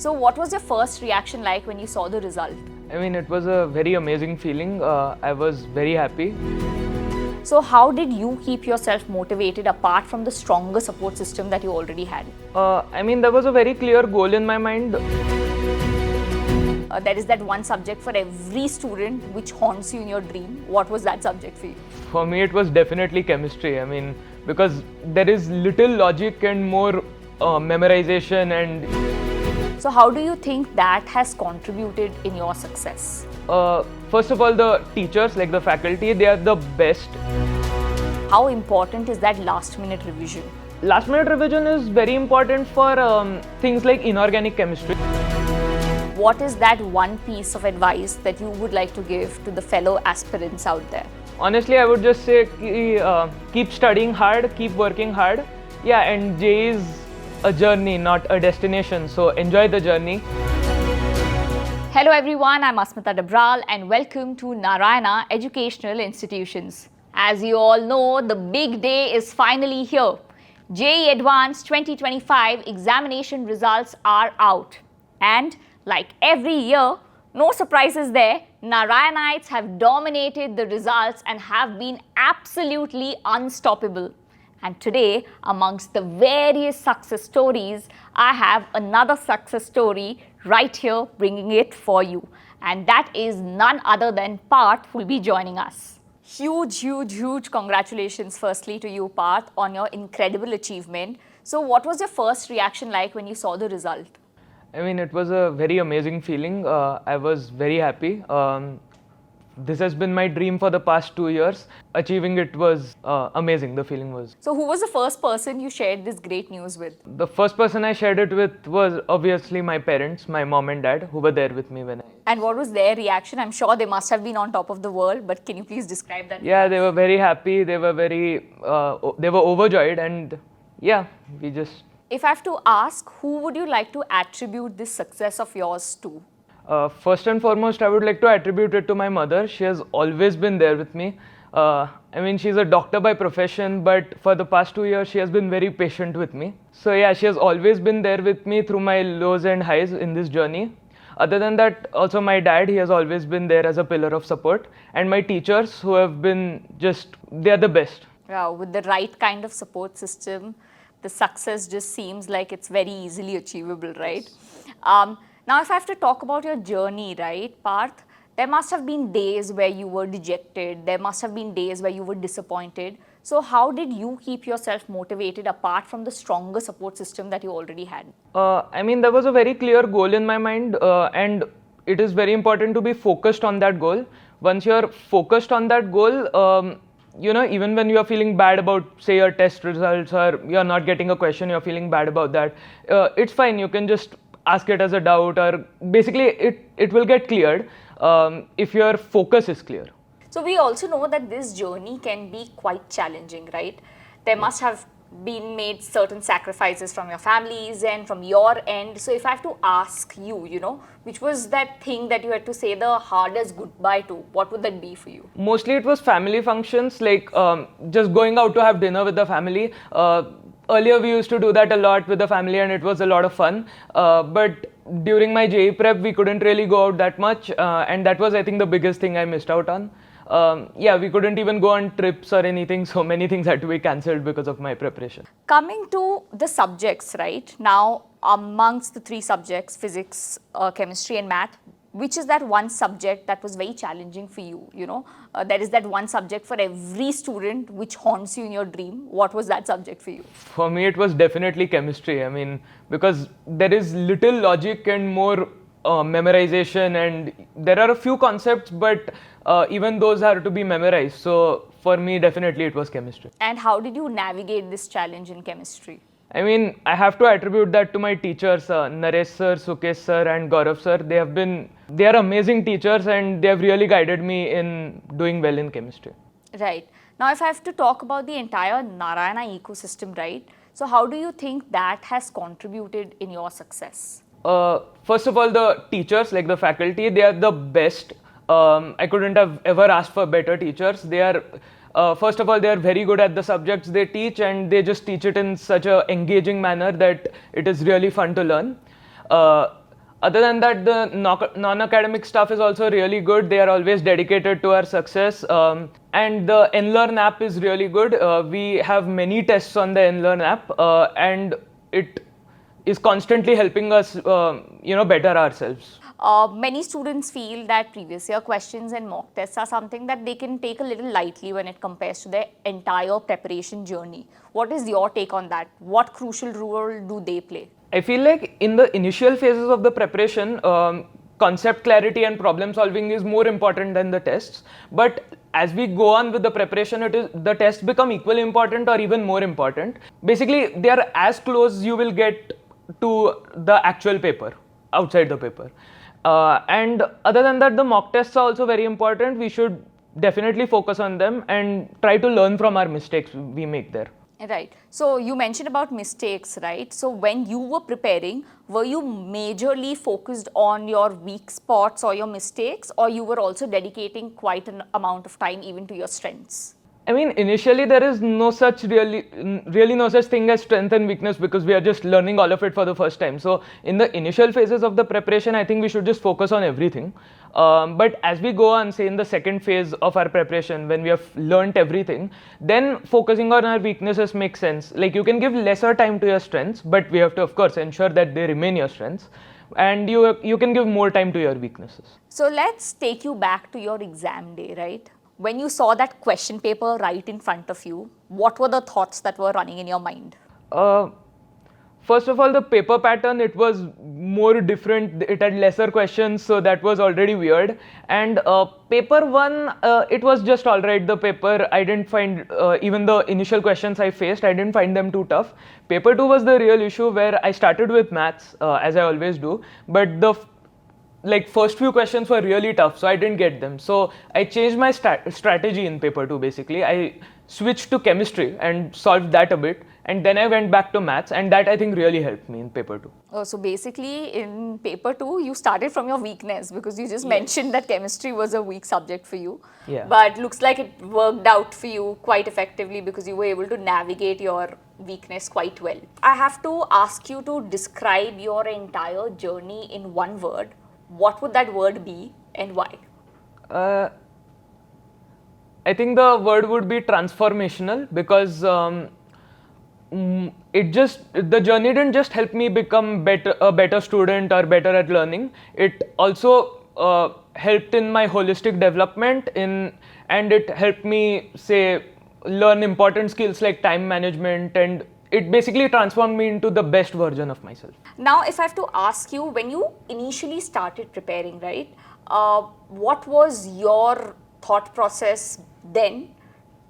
So what was your first reaction like when you saw the result? I mean, it was a very amazing feeling. I was very happy. So how did you keep yourself motivated apart from the stronger support system that you already had? I mean, there was a very clear goal in my mind. There is that one subject for every student which haunts you in your dream. What was that subject for you? For me, it was definitely chemistry. I mean, because there is little logic and more memorization and... So how do you think that has contributed in your success? First of all, the teachers, like the faculty, they are the best. How important is that last minute revision? Last minute revision is very important for things like inorganic chemistry. What is that one piece of advice that you would like to give to the fellow aspirants out there? Honestly, I would just say keep studying hard, keep working hard. Yeah, and JEE is a journey, not a destination. So enjoy the journey. Hello everyone, I'm Asmita Dabral and welcome to Narayana Educational Institutions. As you all know, the big day is finally here. JEE Advanced 2025 examination results are out. And like every year, no surprises there, Narayanites have dominated the results and have been absolutely unstoppable. And today, amongst the various success stories, I have another success story right here bringing it for you. And that is none other than Parth, who will be joining us. Huge congratulations firstly to you, Parth, on your incredible achievement. So what was your first reaction like when you saw the result? I mean, it was a very amazing feeling. I was very happy. This has been my dream for the past 2 years. Achieving it was amazing, the feeling was. So who was the first person you shared this great news with? The first person I shared it with was obviously my parents, my mom and dad, who were there with me when I... And what was their reaction? I'm sure they must have been on top of the world, but can you please describe that? Yeah, they were very happy. They were very, they were overjoyed, and yeah, we just... If I have to ask, who would you like to attribute this success of yours to? First and foremost, I would like to attribute it to my mother. She has always been there with me. I mean, she's a doctor by profession, but for the past 2 years, she has been very patient with me. So yeah, she has always been there with me through my lows and highs in this journey. Other than that, also my dad, he has always been there as a pillar of support. And my teachers, who have been just, they are the best. Wow, with the right kind of support system, the success just seems like it's very easily achievable, right? Now, if I have to talk about your journey, right, Parth, there must have been days where you were dejected. There must have been days where you were disappointed. So how did you keep yourself motivated apart from the stronger support system that you already had? I mean, there was a very clear goal in my mind, and it is very important to be focused on that goal. Once you're focused on that goal, you know, even when you're feeling bad about, say, your test results or you're not getting a question, you're feeling bad about that, it's fine. You can just ask it as a doubt, or basically it will get cleared if your focus is clear. So we also know that this journey can be quite challenging, right? There must have been made certain sacrifices from your families and from your end. So if I have to ask you, you know, which was that thing that you had to say the hardest goodbye to, what would that be for you? Mostly it was family functions, like just going out to have dinner with the family. Earlier we used to do that a lot with the family and it was a lot of fun. But during my JEE prep, we couldn't really go out that much. And that was, I think, the biggest thing I missed out on. Yeah, we couldn't even go on trips or anything. So many things had to be cancelled because of my preparation. Coming to the subjects, right? Now, amongst the 3 subjects, physics, chemistry and math, which is that one subject that was very challenging for you, you know? There is that one subject for every student which haunts you in your dream. What was that subject for you? For me, it was definitely chemistry. I mean, because there is little logic and more memorization, and there are a few concepts, but even those are to be memorized. So for me, definitely it was chemistry. And how did you navigate this challenge in chemistry? I mean, I have to attribute that to my teachers, Naresh sir, Sukesh sir and Gaurav sir. They are amazing teachers and they have really guided me in doing well in chemistry. Right. Now, if I have to talk about the entire Narayana ecosystem, right? So how do you think that has contributed in your success? First of all, the teachers, like the faculty, they are the best. I couldn't have ever asked for better teachers. They are first of all, they are very good at the subjects they teach, and they just teach it in such an engaging manner that it is really fun to learn. Other than that, the non-academic stuff is also really good. They are always dedicated to our success. And the NLearn app is really good. We have many tests on the NLearn app, and it is constantly helping us, better ourselves. Many students feel that previous year questions and mock tests are something that they can take a little lightly when it compares to their entire preparation journey. What is your take on that? What crucial role do they play? I feel like in the initial phases of the preparation, concept clarity and problem solving is more important than the tests. But as we go on with the preparation, the tests become equally important or even more important. Basically, they are as close you will get to the actual paper, outside the paper. And other than that, the mock tests are also very important. We should definitely focus on them and try to learn from our mistakes we make there. Right. So you mentioned about mistakes, right? So when you were preparing, were you majorly focused on your weak spots or your mistakes, or you were also dedicating quite an amount of time even to your strengths? I mean, initially there is no such really no such thing as strength and weakness, because we are just learning all of it for the first time. So in the initial phases of the preparation, I think we should just focus on everything. But as we go on, say in the second phase of our preparation, when we have learnt everything, then focusing on our weaknesses makes sense. Like, you can give lesser time to your strengths, but we have to of course ensure that they remain your strengths. And you can give more time to your weaknesses. So let's take you back to your exam day, right? When you saw that question paper right in front of you, what were the thoughts that were running in your mind? First of all, the paper pattern, it was more different. It had lesser questions, so that was already weird. And paper one, it was just alright. The paper, I didn't find, even the initial questions I faced, I didn't find them too tough. Paper two was the real issue, where I started with maths, as I always do, but the first few questions were really tough, so I didn't get them. So I changed my strategy in paper 2. Basically, I switched to chemistry and solved that a bit, and then I went back to maths, and that I think really helped me in paper 2. Oh, so basically in paper 2 you started from your weakness, because you just mentioned that chemistry was a weak subject for you. Yeah. But looks like it worked out for you quite effectively, because you were able to navigate your weakness quite well. I have to ask you to describe your entire journey in one word. What would that word be and why? I think the word would be transformational, because the journey didn't just help me become a better student or better at learning. It also helped in my holistic development, and it helped me, say, learn important skills like time management, and it basically transformed me into the best version of myself. Now, if I have to ask you, when you initially started preparing, right, what was your thought process then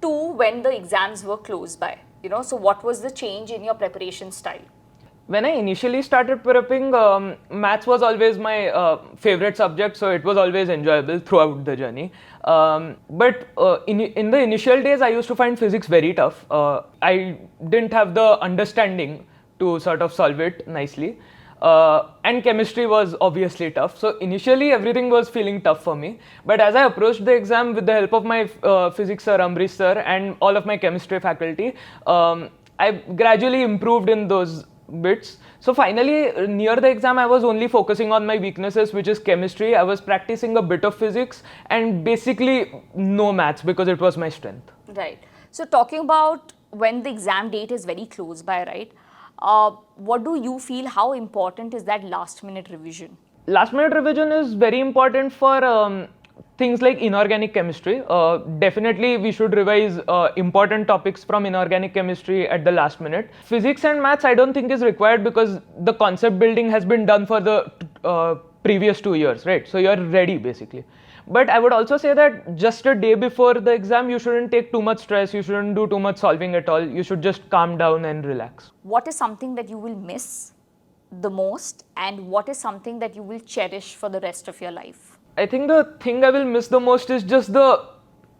to when the exams were close by? So what was the change in your preparation style? When I initially started prepping, maths was always my favorite subject, so it was always enjoyable throughout the journey. But in the initial days, I used to find physics very tough. I didn't have the understanding to sort of solve it nicely. And chemistry was obviously tough. So initially, everything was feeling tough for me. But as I approached the exam with the help of my physics sir, Amrish sir, and all of my chemistry faculty, I gradually improved in those bits. So finally, near the exam, I was only focusing on my weaknesses, which is chemistry. I was practicing a bit of physics and basically no maths, because it was my strength. Right. So talking about when the exam date is very close by, right? What do you feel, how important is that last minute revision? Last minute revision is very important for things like inorganic chemistry. Definitely we should revise important topics from inorganic chemistry at the last minute. Physics and maths I don't think is required, because the concept building has been done for the previous 2 years, right? So you're ready basically. But I would also say that just a day before the exam, you shouldn't take too much stress, you shouldn't do too much solving at all. You should just calm down and relax. What is something that you will miss the most, and what is something that you will cherish for the rest of your life? I think the thing I will miss the most is just the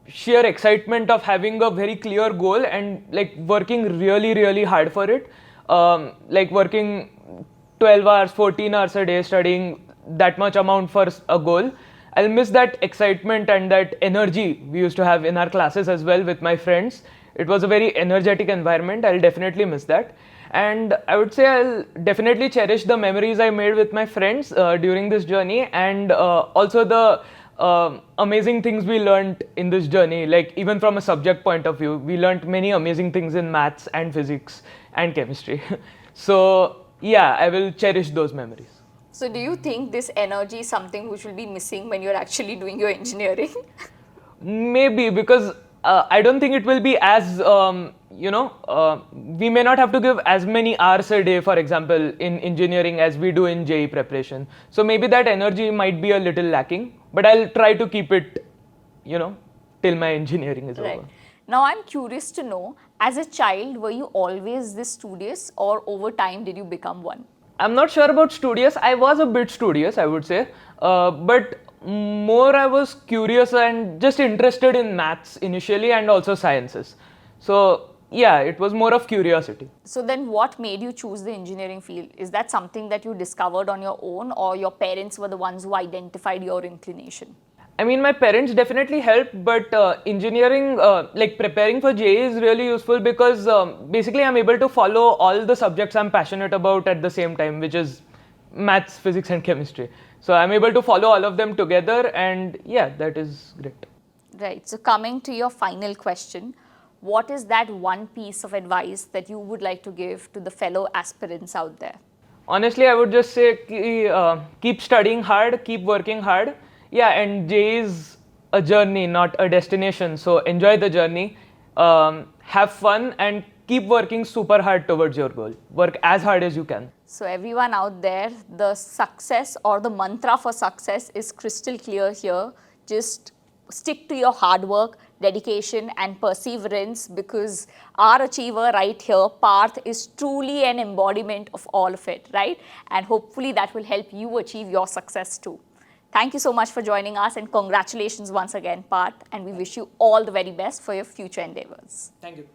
sheer excitement of having a very clear goal and working really, really hard for it. Working 12 hours, 14 hours a day, studying that much amount for a goal. I'll miss that excitement and that energy we used to have in our classes as well with my friends. It was a very energetic environment. I'll definitely miss that. And I would say I'll definitely cherish the memories I made with my friends during this journey, and also the amazing things we learned in this journey. Like, even from a subject point of view, we learned many amazing things in maths and physics and chemistry. So yeah, I will cherish those memories. So do you think this energy is something which will be missing when you're actually doing your engineering? Maybe, because I don't think it will be as, we may not have to give as many hours a day, for example, in engineering as we do in JEE preparation. So maybe that energy might be a little lacking, but I'll try to keep it, till my engineering is Right. over. Now I'm curious to know, as a child, were you always this studious, or over time did you become one? I'm not sure about studious. I was a bit studious, I would say, but more I was curious and just interested in maths initially, and also sciences. So yeah, it was more of curiosity. So then what made you choose the engineering field? Is that something that you discovered on your own, or your parents were the ones who identified your inclination? I mean, my parents definitely helped, but engineering, like preparing for JEE is really useful because basically I'm able to follow all the subjects I'm passionate about at the same time, which is maths, physics and chemistry. So I'm able to follow all of them together, and yeah, that is great. Right. So coming to your final question, what is that one piece of advice that you would like to give to the fellow aspirants out there? Honestly, I would just say keep studying hard, keep working hard. Yeah, and JEE is a journey, not a destination. So enjoy the journey, have fun, and keep working super hard towards your goal. Work as hard as you can. So everyone out there, the success or the mantra for success is crystal clear here. Just stick to your hard work, dedication and perseverance, because our achiever right here, Parth, is truly an embodiment of all of it, right? And hopefully that will help you achieve your success too. Thank you so much for joining us, and congratulations once again, Parth, and we wish you all the very best for your future endeavors. Thank you.